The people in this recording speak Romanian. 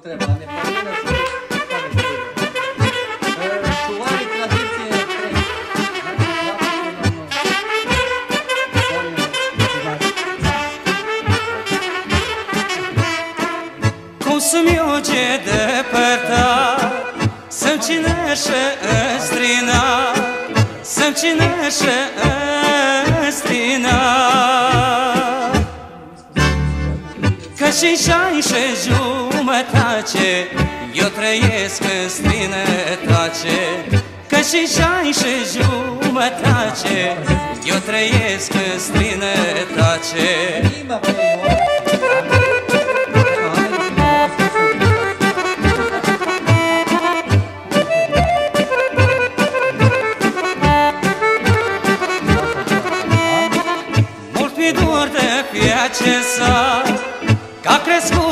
treba, ne planira să care trebuie. Cu oare tradiție cum să-mi uge depărta, să-mi cinește strina, să-mi cinește strina. Că și-n 6 jumătate eu trăiesc în străinătate, că și-n 6 jumătate eu trăiesc în străinătate. Mult mi dor de pe acest sat, că a crescut